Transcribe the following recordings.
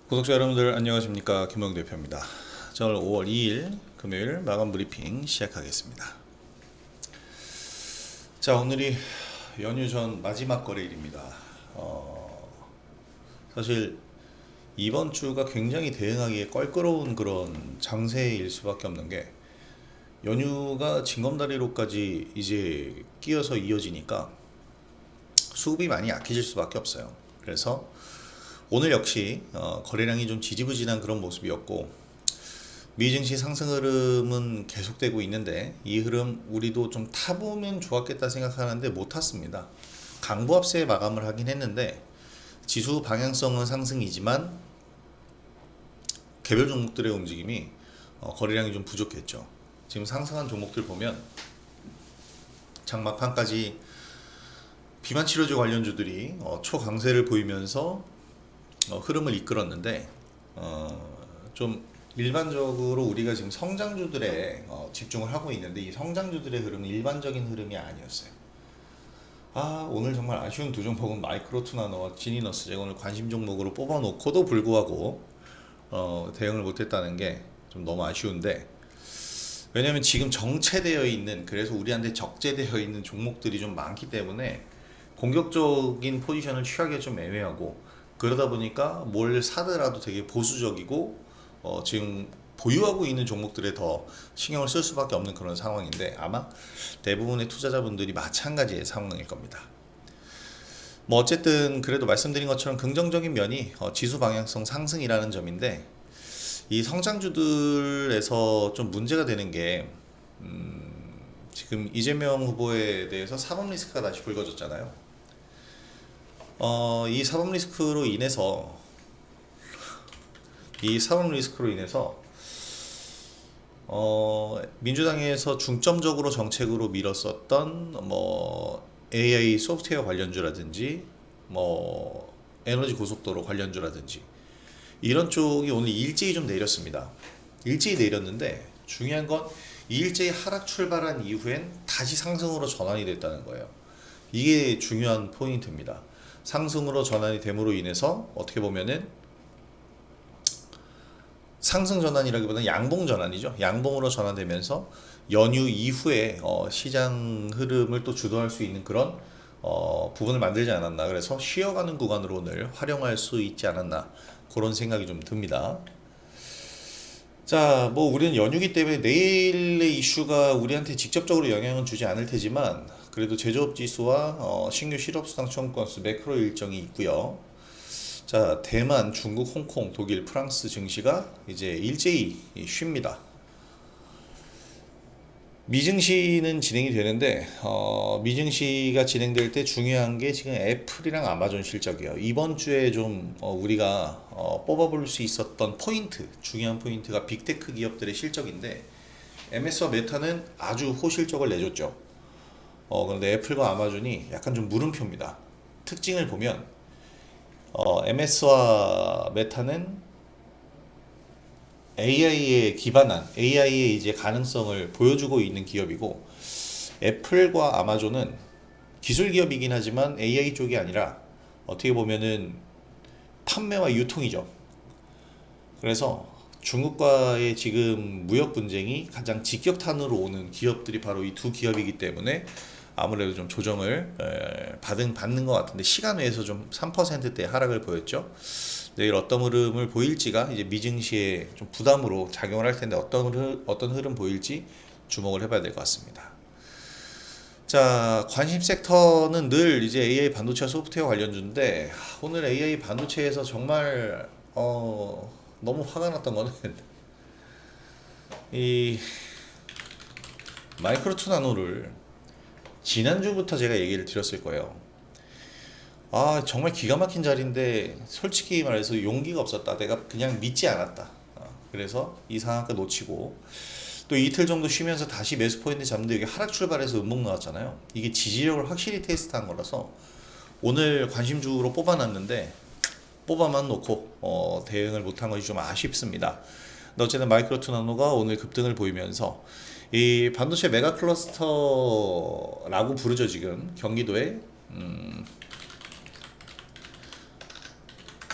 구독자 여러분들 안녕하십니까, 김홍 대표입니다. 자, 오늘 5월 2일 금요일 마감 브리핑 시작하겠습니다. 자, 오늘이 연휴 전 마지막 거래일입니다. 사실 이번 주가 굉장히 대응하기에 껄끄러운 그런 장세일 수밖에 없는 게, 연휴가 징검다리로까지 이제 끼어서 이어지니까 수급이 많이 약해질 수밖에 없어요. 그래서 오늘 역시 거래량이 좀 지지부진한 그런 모습이었고, 미증시 상승 흐름은 계속되고 있는데, 이 흐름 우리도 좀 타보면 좋았겠다 생각하는데 못 탔습니다. 강보합세에 마감을 하긴 했는데, 지수 방향성은 상승이지만 개별 종목들의 움직임이 거래량이 좀 부족했죠. 지금 상승한 종목들 보면 장막판까지 비만치료제 관련주들이 초강세를 보이면서 흐름을 이끌었는데, 좀 일반적으로 우리가 지금 성장주들에 집중을 하고 있는데, 이 성장주들의 흐름은 일반적인 흐름이 아니었어요. 오늘 정말 아쉬운 두 종목은 마이크로투나노와 지니너스, 제가 오늘 관심 종목으로 뽑아놓고도 불구하고 대응을 못했다는 게 좀 너무 아쉬운데, 왜냐면 지금 정체되어 있는, 그래서 우리한테 적재되어 있는 종목들이 좀 많기 때문에 공격적인 포지션을 취하기가 좀 애매하고, 그러다 보니까 뭘 사더라도 되게 보수적이고 지금 보유하고 있는 종목들에 더 신경을 쓸 수밖에 없는 그런 상황인데, 아마 대부분의 투자자분들이 마찬가지의 상황일 겁니다. 뭐 어쨌든 그래도 말씀드린 것처럼 긍정적인 면이 지수 방향성 상승이라는 점인데, 이 성장주들에서 좀 문제가 되는 게, 지금 이재명 후보에 대해서 사법 리스크가 다시 불거졌잖아요. 이 사법 리스크로 인해서 민주당에서 중점적으로 정책으로 밀었었던 뭐 AI 소프트웨어 관련주라든지 뭐 에너지 고속도로 관련주라든지 이런 쪽이 오늘 일제히 좀 내렸습니다. 일제히 내렸는데, 중요한 건 일제히 하락 출발한 이후엔 다시 상승으로 전환이 됐다는 거예요. 이게 중요한 포인트입니다. 상승으로 전환이 됨으로 인해서 어떻게 보면은 상승 전환이라기보다는 양봉 전환이죠. 양봉으로 전환되면서 연휴 이후에 시장 흐름을 또 주도할 수 있는 그런 부분을 만들지 않았나. 그래서 쉬어가는 구간으로 오늘 활용할 수 있지 않았나, 그런 생각이 좀 듭니다. 자, 뭐 우리는 연휴기 때문에 내일의 이슈가 우리한테 직접적으로 영향은 주지 않을 테지만, 그래도 제조업 지수와 신규 실업수당 청구 건수 매크로 일정이 있고요. 자, 대만, 중국, 홍콩, 독일, 프랑스 증시가 이제 일제히 쉽니다. 미증시는 진행이 되는데, 미증시가 진행될 때 중요한 게 지금 애플이랑 아마존 실적이에요. 이번 주에 좀 우리가 뽑아볼 수 있었던 포인트, 중요한 포인트가 빅테크 기업들의 실적인데, MS와 메타는 아주 호실적을 내줬죠. 그런데 애플과 아마존이 약간 좀 물음표입니다. 특징을 보면 MS와 메타는 AI에 기반한, AI의 이제 가능성을 보여주고 있는 기업이고, 애플과 아마존은 기술 기업이긴 하지만 AI 쪽이 아니라 어떻게 보면은 판매와 유통이죠. 그래서 중국과의 지금 무역 분쟁이 가장 직격탄으로 오는 기업들이 바로 이 두 기업이기 때문에 아무래도 좀 조정을 받는 것 같은데, 시간 외에서 좀 3%대 하락을 보였죠. 내일 어떤 흐름을 보일지가 이제 미증시에 좀 부담으로 작용을 할 텐데, 어떤 흐름 보일지 주목을 해봐야 될 것 같습니다. 자, 관심 섹터는 늘 이제 AI 반도체 소프트웨어 관련주인데, 오늘 AI 반도체에서 정말 너무 화가 났던 거는 이 마이크로투 나노를 지난주부터 제가 얘기를 드렸을 거예요. 정말 기가 막힌 자리인데 솔직히 말해서 용기가 없었다. 내가 그냥 믿지 않았다. 그래서 이 상한가 놓치고 또 이틀 정도 쉬면서 다시 매수 포인트 잡는데, 이게 하락 출발해서 음봉 나왔잖아요. 이게 지지력을 확실히 테스트한 거라서 오늘 관심주로 뽑아놨는데, 뽑아만 놓고 대응을 못한 것이 좀 아쉽습니다. 근데 어쨌든 마이크로투 나노가 오늘 급등을 보이면서, 이 반도체 메가 클러스터라고 부르죠. 지금 경기도에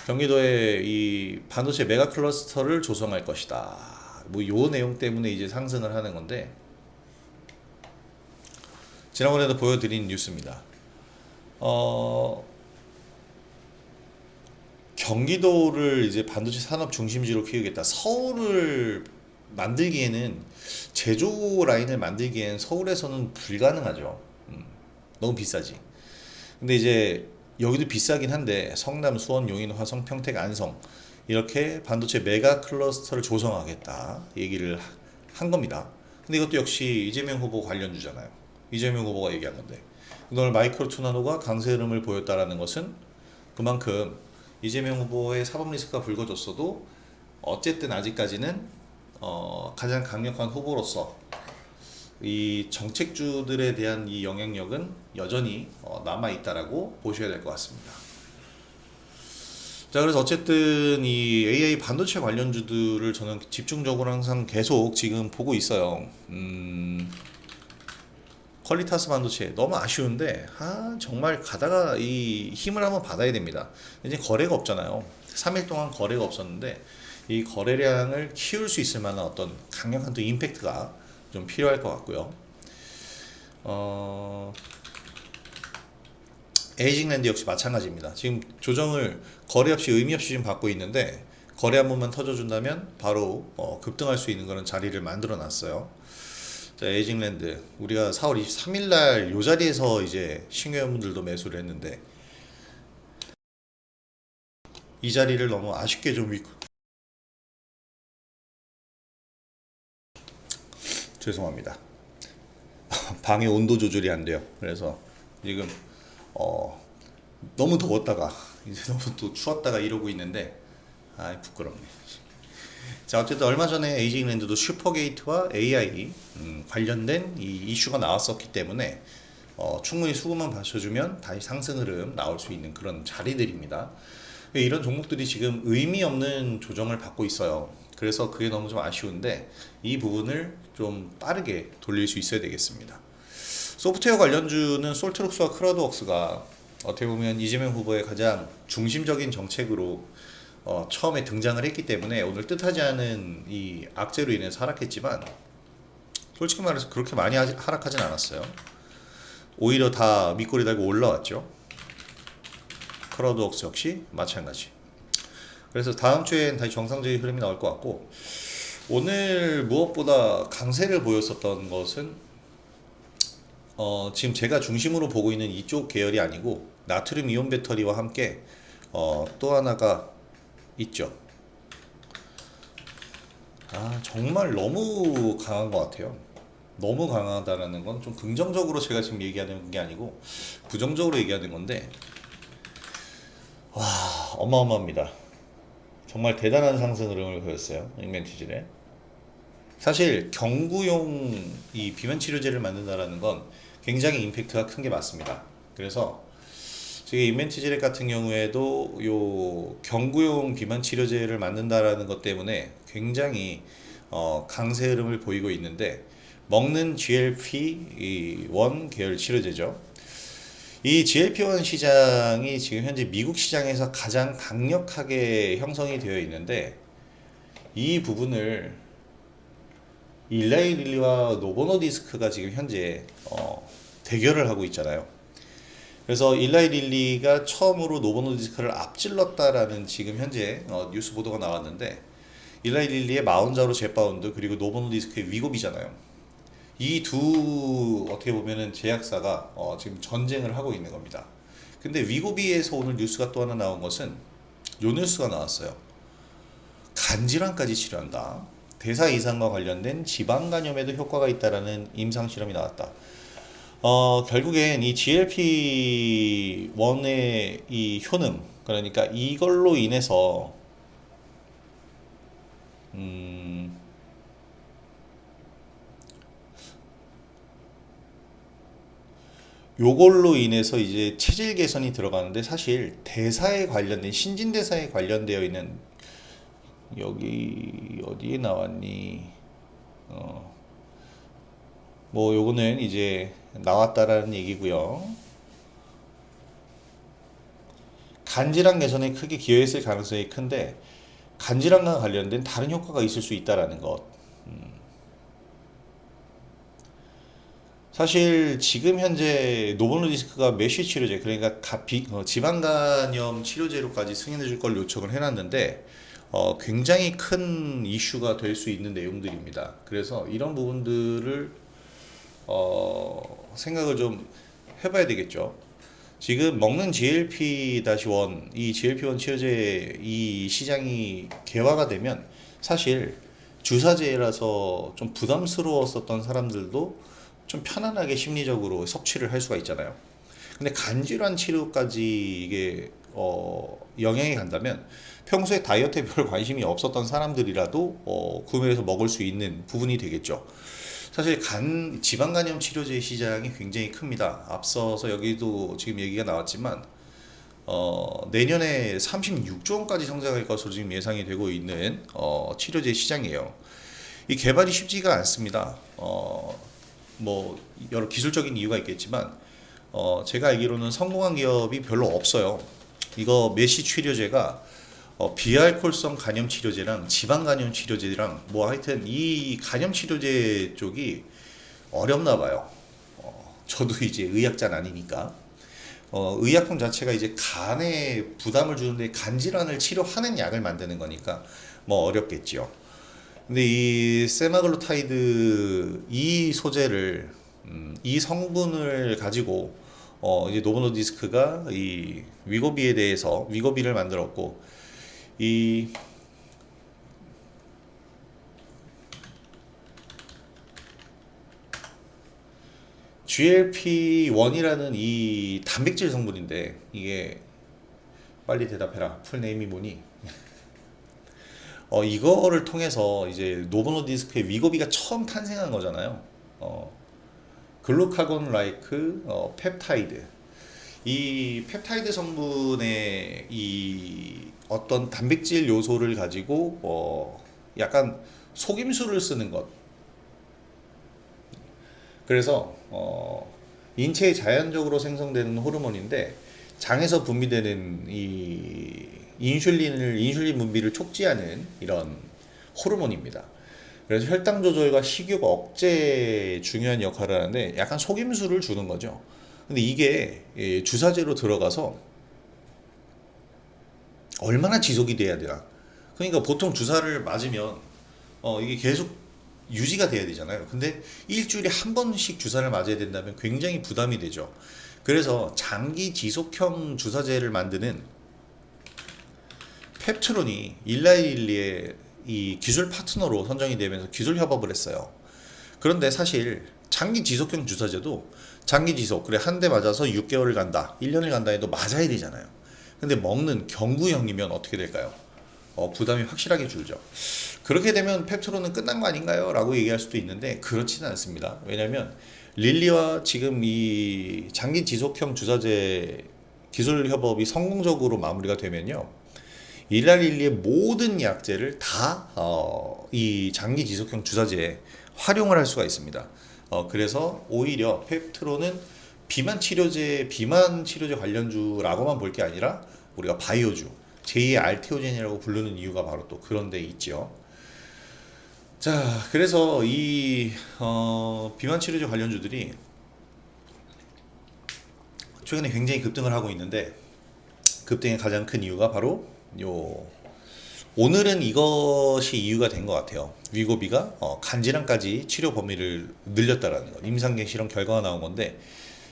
경기도에 이 반도체 메가 클러스터를 조성할 것이다. 뭐 요 내용 때문에 이제 상승을 하는 건데, 지난번에도 보여드린 뉴스입니다. 어, 경기도를 이제 반도체 산업 중심지로 키우겠다. 서울을 만들기에는, 제조 라인을 만들기에는 서울에서는 불가능하죠. 너무 비싸지. 근데 이제 여기도 비싸긴 한데 성남, 수원, 용인, 화성, 평택, 안성 이렇게 반도체 메가 클러스터를 조성하겠다 얘기를 한 겁니다. 근데 이것도 역시 이재명 후보 관련주잖아요. 이재명 후보가 얘기한 건데, 오늘 마이크로투 나노가 강세 흐름을 보였다라는 것은 그만큼 이재명 후보의 사법 리스크가 불거졌어도 어쨌든 아직까지는 가장 강력한 후보로서 이 정책주들에 대한 이 영향력은 여전히 남아 있다라고 보셔야 될 것 같습니다. 자, 그래서 어쨌든 이 AI 반도체 관련주들을 저는 집중적으로 항상 계속 지금 보고 있어요. 퀄리타스 반도체 너무 아쉬운데, 정말 가다가 이 힘을 한번 받아야 됩니다. 이제 거래가 없잖아요. 3일 동안 거래가 없었는데 이 거래량을 키울 수 있을 만한 어떤 강력한 또 임팩트가 좀 필요할 것 같고요. 에이징랜드 역시 마찬가지입니다. 지금 조정을 거래 없이 의미 없이 지금 받고 있는데, 거래 한 번만 터져준다면 바로 급등할 수 있는 그런 자리를 만들어 놨어요. 자, 에이징랜드 우리가 4월 23일 날 요 자리에서 이제 신규회원분들도 매수를 했는데, 이 자리를 너무 아쉽게 좀 죄송합니다. 방의 온도 조절이 안 돼요. 그래서 지금 너무 더웠다가 이제 너무 또 추웠다가 이러고 있는데, 부끄럽네. 자, 어쨌든 얼마 전에 에이징랜드도 슈퍼게이트와 AI 관련된 이 이슈가 나왔었기 때문에 충분히 수급만 받쳐주면 다시 상승 흐름 나올 수 있는 그런 자리들입니다. 이런 종목들이 지금 의미 없는 조정을 받고 있어요. 그래서 그게 너무 좀 아쉬운데 이 부분을 좀 빠르게 돌릴 수 있어야 되겠습니다. 소프트웨어 관련주는 솔트록스와 크라우드웍스가 어떻게 보면 이재명 후보의 가장 중심적인 정책으로 처음에 등장을 했기 때문에 오늘 뜻하지 않은 이 악재로 인해서 하락했지만, 솔직히 말해서 그렇게 많이 하락하진 않았어요. 오히려 다 밑꼬리 달고 올라왔죠. 크라우드웍스 역시 마찬가지. 그래서 다음 주엔 다시 정상적인 흐름이 나올 것 같고, 오늘 무엇보다 강세를 보였었던 것은 지금 제가 중심으로 보고 있는 이쪽 계열이 아니고 나트륨 이온 배터리와 함께 또 하나가 있죠. 정말 너무 강한 것 같아요. 너무 강하다라는 건 좀 긍정적으로 제가 지금 얘기하는 게 아니고 부정적으로 얘기하는 건데, 어마어마합니다. 정말 대단한 상승 흐름을 보였어요. 인벤티지에. 사실 경구용 이 비만 치료제를 만든다라는 건 굉장히 임팩트가 큰 게 맞습니다. 그래서 지금 인벤티지렉 같은 경우에도 요 경구용 비만 치료제를 만든다라는 것 때문에 굉장히 강세 흐름을 보이고 있는데, 먹는 GLP-1 계열 치료제죠. 이 GLP-1 시장이 지금 현재 미국 시장에서 가장 강력하게 형성이 되어 있는데, 이 부분을 일라이 릴리와 노보노디스크가 지금 현재 대결을 하고 있잖아요. 그래서 일라이 릴리가 처음으로 노보노디스크를 앞질렀다라는 지금 현재 뉴스 보도가 나왔는데, 일라이 릴리의 마운자로 제파운드 그리고 노보노디스크의 위고비잖아요. 이 두 어떻게 보면은 제약사가 지금 전쟁을 하고 있는 겁니다. 근데 위고비에서 오늘 뉴스가 또 하나 나온 것은 요 뉴스가 나왔어요. 간질환까지 치료한다. 대사 이상과 관련된 지방 간염에도 효과가 있다라는 임상 실험이 나왔다. 결국엔 이 GLP-1의 이 효능, 그러니까 이걸로 인해서 요걸로 인해서 이제 체질 개선이 들어가는데, 사실 대사에 관련된 신진대사에 관련되어 있는, 여기 어디에 나왔니? 뭐 요거는 이제 나왔다라는 얘기고요. 간질환 개선에 크게 기여했을 가능성이 큰데 간질환과 관련된 다른 효과가 있을 수 있다라는 것. 사실 지금 현재 노보노디스크가 메쉬 치료제, 그러니까 지방간염 치료제로까지 승인해 줄 걸 요청을 해놨는데 굉장히 큰 이슈가 될 수 있는 내용들입니다. 그래서 이런 부분들을 생각을 좀 해봐야 되겠죠. 지금 먹는 GLP-1, 이 GLP-1 치료제 이 시장이 개화가 되면 사실 주사제라서 좀 부담스러웠었던 사람들도 좀 편안하게 심리적으로 섭취를 할 수가 있잖아요. 근데 간질환 치료까지 이게 영향이 간다면 평소에 다이어트에 별 관심이 없었던 사람들이라도 구매해서 먹을 수 있는 부분이 되겠죠. 사실 지방간염 치료제 시장이 굉장히 큽니다. 앞서서 여기도 지금 얘기가 나왔지만 내년에 36조 원까지 성장할 것으로 지금 예상이 되고 있는 치료제 시장이에요. 이 개발이 쉽지가 않습니다. 뭐 여러 기술적인 이유가 있겠지만 제가 알기로는 성공한 기업이 별로 없어요. 이거 메시 치료제가 비알코올성 간염 치료제랑 지방 간염 치료제랑 뭐 하여튼 이 간염 치료제 쪽이 어렵나 봐요. 저도 이제 의학자는 아니니까. 의약품 자체가 이제 간에 부담을 주는데 간질환을 치료하는 약을 만드는 거니까 뭐 어렵겠지요. 근데 이 세마글루타이드 이 소재를 이 성분을 가지고 이제 노보노디스크가 이 위고비에 대해서 위고비를 만들었고 이 GLP-1이라는 이 단백질 성분인데 이게 빨리 대답해라. 풀네임이 뭐니? 이거를 통해서 이제 노보노디스크의 위고비가 처음 탄생한 거잖아요. 글루카곤 라이크 펩타이드. 이 펩타이드 성분의 이 어떤 단백질 요소를 가지고 약간 속임수를 쓰는 것. 그래서 인체에 자연적으로 생성되는 호르몬인데 장에서 분비되는 이 인슐린 분비를 촉진하는 이런 호르몬입니다. 그래서 혈당 조절과 식욕 억제에 중요한 역할을 하는데 약간 속임수를 주는 거죠. 근데 이게 주사제로 들어가서 얼마나 지속이 돼야 되나? 그러니까 보통 주사를 맞으면 이게 계속 유지가 돼야 되잖아요. 근데 일주일에 한 번씩 주사를 맞아야 된다면 굉장히 부담이 되죠. 그래서 장기 지속형 주사제를 만드는 펩트론이 일라일리의 이 기술 파트너로 선정이 되면서 기술 협업을 했어요. 그런데 사실 장기 지속형 주사제도 장기 지속, 그래 한 대 맞아서 6개월을 간다, 1년을 간다 해도 맞아야 되잖아요. 근데 먹는 경구형이면 어떻게 될까요? 부담이 확실하게 줄죠. 그렇게 되면 펩트론은 끝난 거 아닌가요? 라고 얘기할 수도 있는데 그렇지는 않습니다. 왜냐하면 릴리와 지금 이 장기 지속형 주사제 기술 협업이 성공적으로 마무리가 되면요, 일라릴리의 모든 약제를 다 이 장기 지속형 주사제에 활용을 할 수가 있습니다. 그래서 오히려 펩트론은 비만 치료제 관련주라고만 볼 게 아니라 우리가 바이오주, 제2의 알테오젠이라고 부르는 이유가 바로 또 그런 데 있죠. 자, 그래서 이 비만 치료제 관련주들이 최근에 굉장히 급등을 하고 있는데 급등의 가장 큰 이유가 바로 오늘은 이것이 이유가 된 것 같아요. 위고비가 간질환까지 치료 범위를 늘렸다라는 거. 임상계 실험 결과가 나온 건데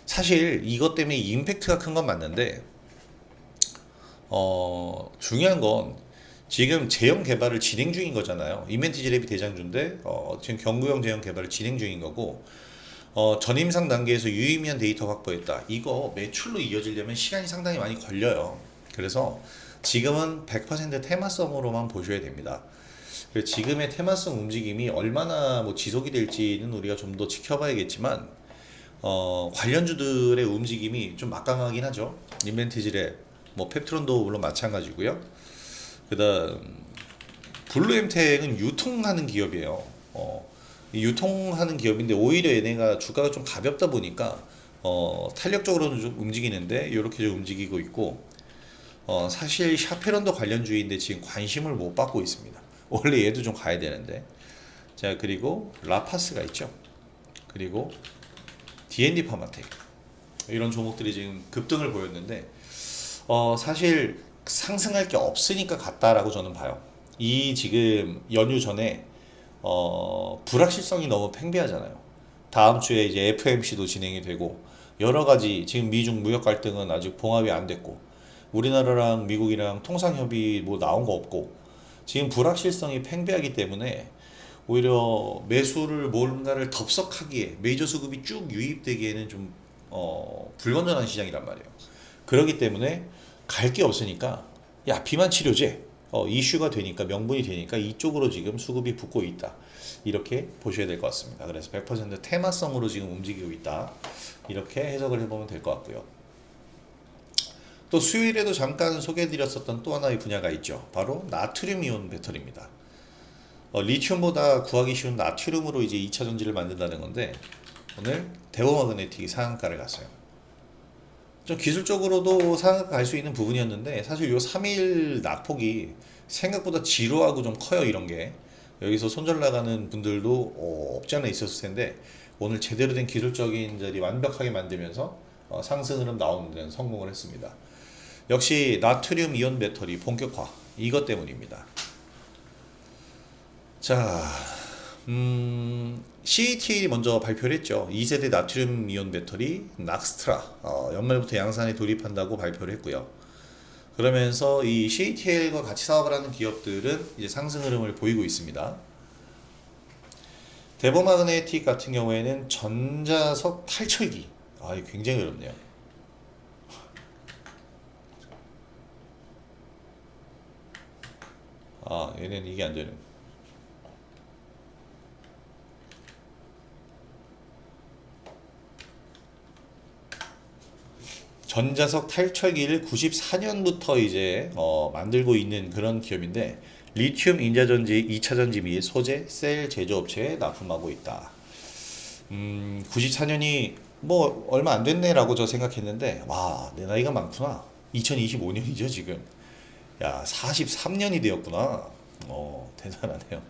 사실 이것 때문에 임팩트가 큰 건 맞는데 중요한 건 지금 제형 개발을 진행 중인 거잖아요. 이멘티지랩이 대장주인데 지금 경구형 제형 개발을 진행 중인 거고 전임상 단계에서 유의미한 데이터 확보했다. 이거 매출로 이어지려면 시간이 상당히 많이 걸려요. 그래서 지금은 100% 테마성으로만 보셔야 됩니다. 지금의 테마성 움직임이 얼마나 뭐 지속이 될지는 우리가 좀 더 지켜봐야겠지만 관련주들의 움직임이 좀 막강하긴 하죠. 인벤티지랩, 뭐 펩트론도 물론 마찬가지고요. 그다음 블루엠텍은 유통하는 기업이에요. 유통하는 기업인데 오히려 얘네가 주가가 좀 가볍다 보니까 탄력적으로는 좀 움직이는데 이렇게 좀 움직이고 있고, 사실 샤페론도 관련주의인데 지금 관심을 못 받고 있습니다. 원래 얘도 좀 가야 되는데. 자, 그리고 라파스가 있죠. 그리고 D&D 파마텍. 이런 종목들이 지금 급등을 보였는데 사실 상승할 게 없으니까 갔다라고 저는 봐요. 이 지금 연휴 전에 불확실성이 너무 팽배하잖아요. 다음 주에 이제 FMC도 진행이 되고 여러 가지 지금 미중 무역 갈등은 아직 봉합이 안 됐고 우리나라랑 미국이랑 통상 협의 뭐 나온 거 없고 지금 불확실성이 팽배하기 때문에 오히려 매수를 뭔가를 덥석하기에 메이저 수급이 쭉 유입되기에는 좀 불건전한 시장이란 말이에요. 그렇기 때문에 갈 게 없으니까 야 비만 치료제 이슈가 되니까 명분이 되니까 이쪽으로 지금 수급이 붙고 있다. 이렇게 보셔야 될 것 같습니다. 그래서 100% 테마성으로 지금 움직이고 있다. 이렇게 해석을 해보면 될 것 같고요. 또 수요일에도 잠깐 소개해드렸었던 또 하나의 분야가 있죠. 바로 나트륨 이온 배터리입니다. 리튬보다 구하기 쉬운 나트륨으로 이제 2차 전지를 만든다는 건데 오늘 데오마그네틱이 상한가를 갔어요. 좀 기술적으로도 상한가 갈 수 있는 부분이었는데 사실 요 3일 낙폭이 생각보다 지루하고 좀 커요. 이런 게 여기서 손절 나가는 분들도 없지 않아 있었을 텐데 오늘 제대로 된 기술적인 자리 완벽하게 만들면서 상승 흐름 나오는 데는 성공을 했습니다. 역시 나트륨 이온 배터리 본격화 이것 때문입니다. 자, CATL이 먼저 발표를 했죠. 2세대 나트륨 이온 배터리 낙스트라 연말부터 양산에 돌입한다고 발표를 했고요. 그러면서 이 CATL과 같이 사업을 하는 기업들은 이제 상승 흐름을 보이고 있습니다. 데보마그네틱 같은 경우에는 전자석 탈철기 이거 굉장히 어렵네요. 얘는 이게 안 되는. 전자석 탈철기를 94년부터 이제 만들고 있는 그런 기업인데 리튬 인자전지 2차전지 및 소재 셀 제조업체에 납품하고 있다. 94년이 뭐 얼마 안 됐네라고 저 생각했는데 와, 내 나이가 많구나. 2025년이죠 지금. 야, 43년이 되었구나. 대단하네요.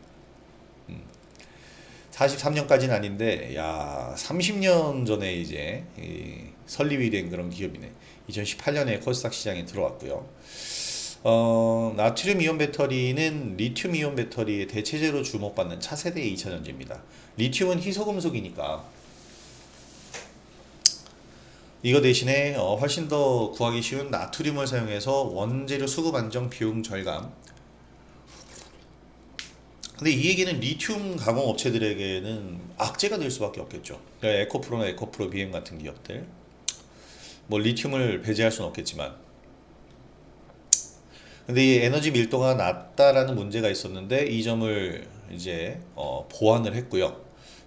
43년까지는 아닌데 야 30년 전에 이제 설립이 된 그런 기업이네. 2018년에 코스닥 시장에 들어왔고요. 나트륨 이온 배터리는 리튬 이온 배터리의 대체제로 주목받는 차세대의 2차 전지입니다. 리튬은 희소금속이니까 이거 대신에 훨씬 더 구하기 쉬운 나트륨을 사용해서 원재료 수급 안정 비용 절감. 근데 이 얘기는 리튬 가공 업체들에게는 악재가 될 수밖에 없겠죠. 그러니까 에코프로나 에코프로 BM 같은 기업들 뭐 리튬을 배제할 수는 없겠지만 근데 이 에너지 밀도가 낮다라는 문제가 있었는데 이 점을 이제 보완을 했고요.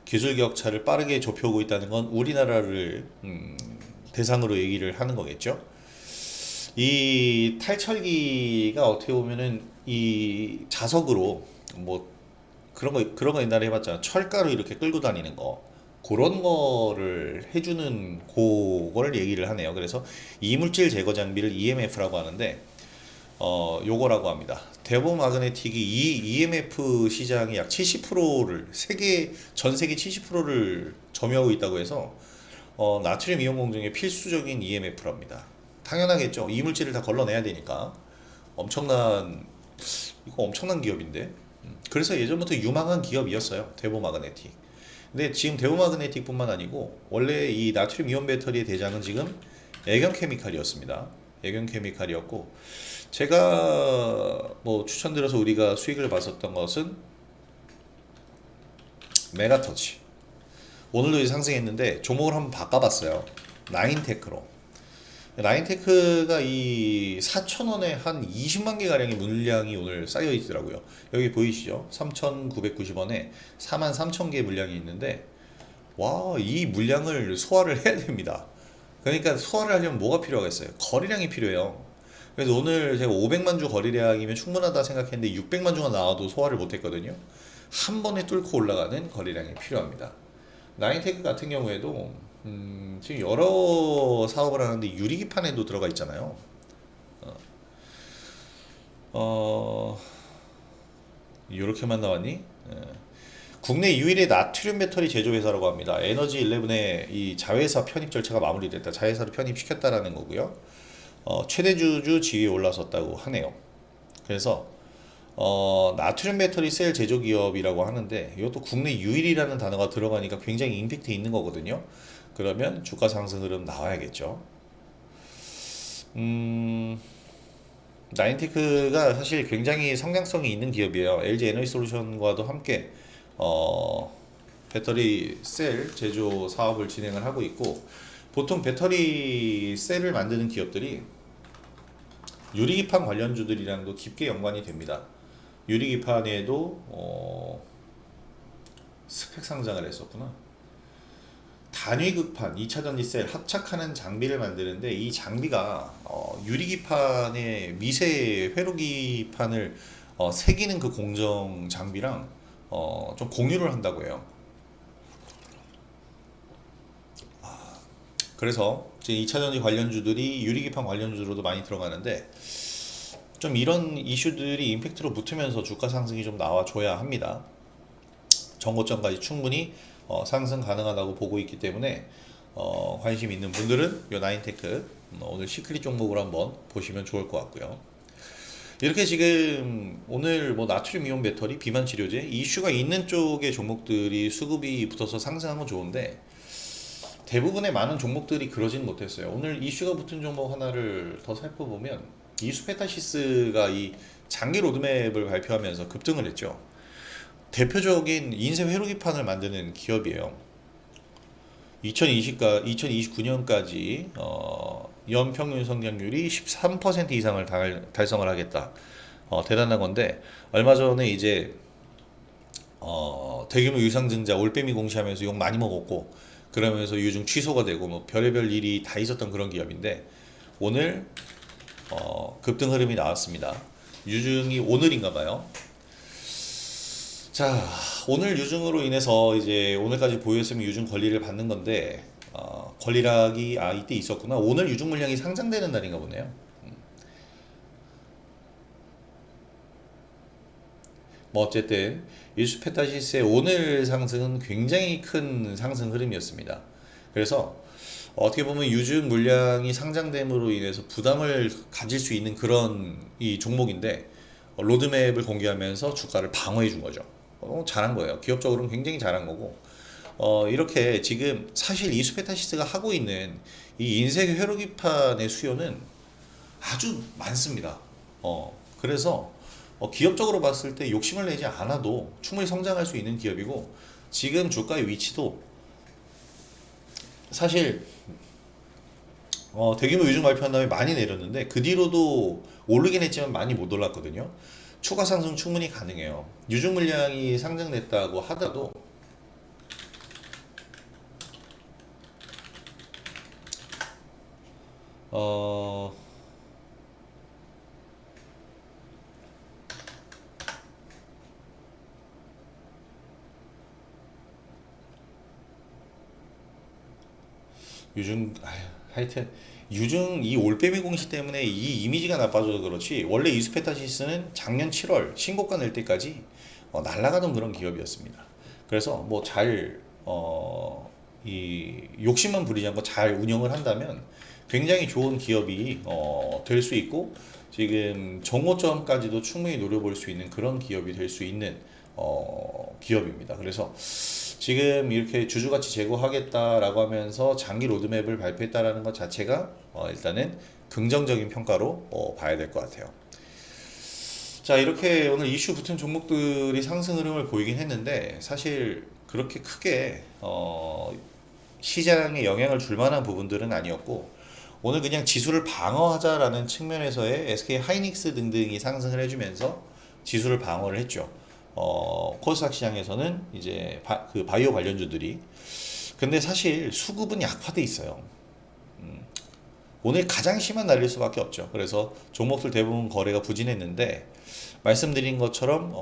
기술 격차를 빠르게 좁혀오고 있다는 건 우리나라를 대상으로 얘기를 하는 거겠죠. 이 탈철기가 어떻게 보면은 이 자석으로 뭐 그런 거 옛날에 해봤잖아. 철가루 이렇게 끌고 다니는 거. 그런 거를 해주는 그걸 얘기를 하네요. 그래서 이물질 제거 장비를 EMF라고 하는데, 요거라고 합니다. 대보 마그네틱이 이 EMF 시장의 약 70%를, 전 세계 70%를 점유하고 있다고 해서, 나트륨 이온 공정의 필수적인 EMF랍니다. 당연하겠죠. 이물질을 다 걸러내야 되니까. 이거 엄청난 기업인데. 그래서 예전부터 유망한 기업이었어요. 데보마그네틱. 근데 지금 데보마그네틱뿐만 아니고 원래 이 나트륨 이온 배터리의 대장은 지금 애경케미칼이었습니다. 애경케미칼이었고 제가 뭐 추천드려서 우리가 수익을 봤었던 것은 메가터치. 오늘도 이제 상승했는데 종목을 한번 바꿔봤어요. 나인테크로. 나인테크가 이 4,000원에 한 20만 개 가량의 물량이 오늘 쌓여 있더라고요. 여기 보이시죠? 3,990원에 43,000개 물량이 있는데 와, 이 물량을 소화를 해야 됩니다. 그러니까 소화를 하려면 뭐가 필요하겠어요? 거래량이 필요해요. 그래서 오늘 제가 500만 주 거래량이면 충분하다 생각했는데 600만 주가 나와도 소화를 못했거든요. 한 번에 뚫고 올라가는 거래량이 필요합니다. 나인테크 같은 경우에도 지금 여러 사업을 하는데 유리기판에도 들어가 있잖아요. 어, 이렇게만 나왔니? 국내 유일의 나트륨 배터리 제조 회사라고 합니다. 에너지 11의 이 자회사 편입 절차가 마무리됐다. 자회사로 편입시켰다라는 거고요. 최대 주주 지위에 올라섰다고 하네요. 그래서 나트륨 배터리 셀 제조 기업이라고 하는데 이것도 국내 유일이라는 단어가 들어가니까 굉장히 임팩트 있는 거거든요. 그러면 주가 상승 흐름 나와야겠죠. 나인테크가 사실 굉장히 성장성이 있는 기업이에요. LG 에너지 솔루션과도 함께 배터리 셀 제조 사업을 진행을 하고 있고, 보통 배터리 셀을 만드는 기업들이 유리기판 관련주들이랑도 깊게 연관이 됩니다. 유리기판에도 스펙 상장을 했었구나. 단위극판, 2차전지 셀 합착하는 장비를 만드는데, 이 장비가 유리기판의 미세 회로기판을 새기는 그 공정 장비랑 좀 공유를 한다고 해요. 그래서 이제 2차전지 관련주들이 유리기판 관련주로도 많이 들어가는데, 좀 이런 이슈들이 임팩트로 붙으면서 주가 상승이 좀 나와줘야 합니다. 전고점까지 충분히 상승 가능하다고 보고 있기 때문에 관심 있는 분들은 이 나인테크 오늘 시크릿 종목으로 한번 보시면 좋을 것 같고요. 이렇게 지금 오늘 뭐 나트륨 이온 배터리, 비만 치료제 이슈가 있는 쪽의 종목들이 수급이 붙어서 상승한 건 좋은데, 대부분의 많은 종목들이 그러진 못했어요. 오늘 이슈가 붙은 종목 하나를 더 살펴보면 이수페타시스가 이 장기 로드맵을 발표하면서 급등을 했죠. 대표적인 인쇄 회로기판을 만드는 기업이에요. 2029년까지 연평균 성장률이 13% 이상을 달성을 하겠다. 대단한 건데, 얼마 전에 이제 대규모 유상증자 올빼미 공시하면서 욕 많이 먹었고, 그러면서 유증 취소가 되고 뭐 별의별 일이 다 있었던 그런 기업인데, 오늘 급등 흐름이 나왔습니다. 유증이 오늘인가 봐요. 자, 오늘 유증으로 인해서 이제 오늘까지 보유했으면 유증 권리를 받는 건데, 권리락이 이때 있었구나. 오늘 유증 물량이 상장되는 날인가 보네요. 뭐 어쨌든 이수페타시스의 오늘 상승은 굉장히 큰 상승 흐름이었습니다. 그래서 어떻게 보면 유증 물량이 상장됨으로 인해서 부담을 가질 수 있는 그런 이 종목인데, 로드맵을 공개하면서 주가를 방어해 준 거죠. 잘한 거예요. 기업적으로는 굉장히 잘한 거고, 이렇게 지금 사실 이수페타시스가 하고 있는 이 인쇄 회로기판의 수요는 아주 많습니다. 그래서 기업적으로 봤을 때 욕심을 내지 않아도 충분히 성장할 수 있는 기업이고, 지금 주가의 위치도 사실 대규모 유증 발표한 다음에 많이 내렸는데, 그 뒤로도 오르긴 했지만 많이 못 올랐거든요. 추가 상승 충분히 가능해요. 유증 물량이 상장됐다고 하더라도 하여튼 유증 이 올빼미 공시 때문에 이 이미지가 나빠져서 그렇지, 원래 이수페타시스는 작년 7월 신고가 낼 때까지 날아가던 그런 기업이었습니다. 그래서 뭐 이 욕심만 부리지 않고 잘 운영을 한다면 굉장히 좋은 기업이 될 수 있고, 지금 정고점까지도 충분히 노려볼 수 있는 그런 기업이 될 수 있는 기업입니다. 그래서 지금 이렇게 주주가치 제고하겠다라고 하면서 장기 로드맵을 발표했다라는 것 자체가 일단은 긍정적인 평가로 봐야 될 것 같아요. 자, 이렇게 오늘 이슈 붙은 종목들이 상승 흐름을 보이긴 했는데, 사실 그렇게 크게 시장에 영향을 줄 만한 부분들은 아니었고, 오늘 그냥 지수를 방어하자라는 측면에서의 SK 하이닉스 등등이 상승을 해주면서 지수를 방어를 했죠. 코스닥 시장에서는 이제 그 바이오 관련주들이, 근데 사실 수급은 약화돼 있어요. 오늘 가장 심한 날일 수밖에 없죠. 그래서 종목들 대부분 거래가 부진했는데, 말씀드린 것처럼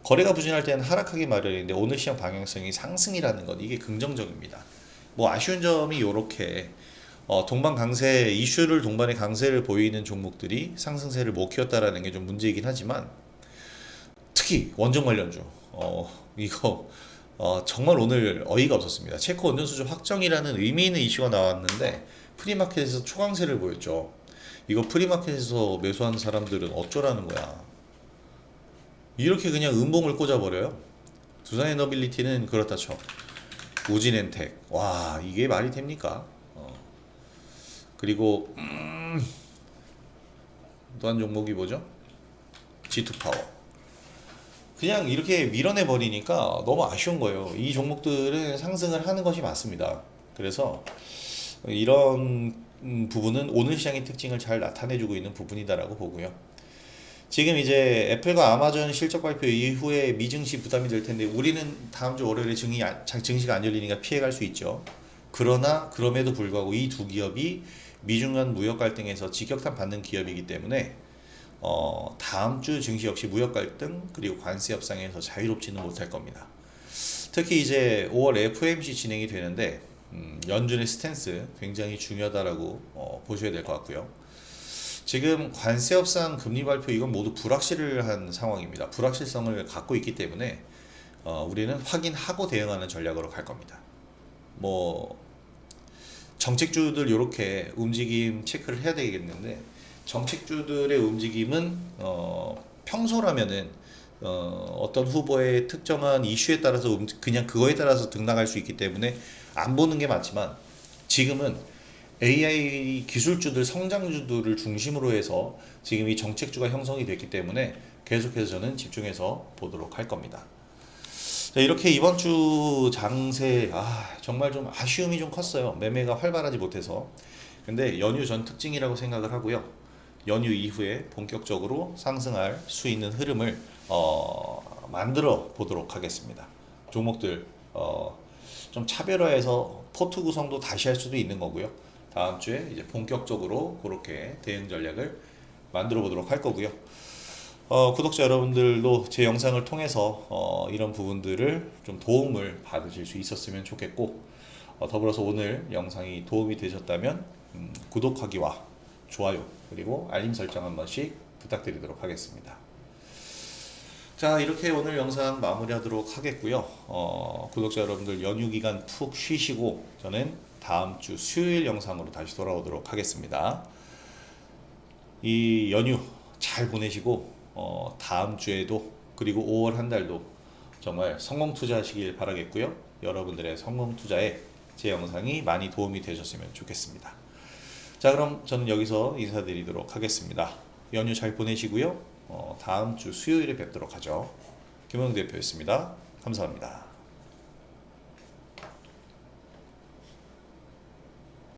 거래가 부진할 때는 하락하기 마련인데, 오늘 시장 방향성이 상승이라는 것, 이게 긍정적입니다. 뭐 아쉬운 점이 요렇게 동반 강세 이슈를 동반의 강세를 보이는 종목들이 상승세를 못 키웠다라는 게 좀 문제이긴 하지만 특히 원전 관련주 이거 정말 오늘 어이가 없었습니다. 체코 원전 수주 확정이라는 의미 있는 이슈가 나왔는데 프리마켓에서 초강세를 보였죠. 이거 프리마켓에서 매수한 사람들은 어쩌라는 거야. 이렇게 그냥 음봉을 꽂아버려요. 두산에너빌리티는 그렇다 쳐. 우진엔텍 와 이게 말이 됩니까? 그리고 또 한 종목이 뭐죠? G2파워 그냥 이렇게 밀어내 버리니까 너무 아쉬운 거예요. 이 종목들은 상승을 하는 것이 맞습니다. 그래서 이런 부분은 오늘 시장의 특징을 잘 나타내주고 있는 부분이다라고 보고요. 지금 이제 애플과 아마존 실적 발표 이후에 미증시 부담이 될 텐데 우리는 다음 주 월요일에 증시가 안 열리니까 피해갈 수 있죠. 그러나 그럼에도 불구하고 이 두 기업이 미중 간 무역 갈등에서 직격탄 받는 기업이기 때문에 다음 주 증시 역시 무역 갈등 그리고 관세 협상에서 자유롭지는 못할 겁니다. 특히 이제 5월 FOMC 진행이 되는데 연준의 스탠스 굉장히 중요하다라고 보셔야 될 것 같고요. 지금 관세 협상 금리 발표 이건 모두 불확실한 상황입니다. 불확실성을 갖고 있기 때문에 우리는 확인하고 대응하는 전략으로 갈 겁니다. 뭐 정책주들 이렇게 움직임 체크를 해야 되겠는데 정책주들의 움직임은 평소라면은 어떤 후보의 특정한 이슈에 따라서 그냥 그거에 따라서 등락할 수 있기 때문에 안 보는 게 맞지만 지금은 AI 기술주들 성장주들을 중심으로 해서 지금 이 정책주가 형성이 됐기 때문에 계속해서 저는 집중해서 보도록 할 겁니다. 자, 이렇게 이번 주 장세 정말 좀 아쉬움이 좀 컸어요. 매매가 활발하지 못해서. 근데 연휴 전 특징이라고 생각을 하고요. 연휴 이후에 본격적으로 상승할 수 있는 흐름을 만들어 보도록 하겠습니다. 종목들 좀 차별화해서 포트 구성도 다시 할 수도 있는 거고요. 다음 주에 이제 본격적으로 그렇게 대응 전략을 만들어 보도록 할 거고요. 구독자 여러분들도 제 영상을 통해서 이런 부분들을 좀 도움을 받으실 수 있었으면 좋겠고 더불어서 오늘 영상이 도움이 되셨다면 구독하기와 좋아요 그리고 알림 설정 한 번씩 부탁드리도록 하겠습니다. 자 이렇게 오늘 영상 마무리하도록 하겠고요. 구독자 여러분들 연휴 기간 푹 쉬시고 저는 다음 주 수요일 영상으로 다시 돌아오도록 하겠습니다. 이 연휴 잘 보내시고 다음 주에도 그리고 5월 한 달도 정말 성공 투자하시길 바라겠고요. 여러분들의 성공 투자에 제 영상이 많이 도움이 되셨으면 좋겠습니다. 자 그럼 저는 여기서 인사드리도록 하겠습니다. 연휴 잘 보내시고요. 다음 주 수요일에 뵙도록 하죠. 김영 대표였습니다. 감사합니다.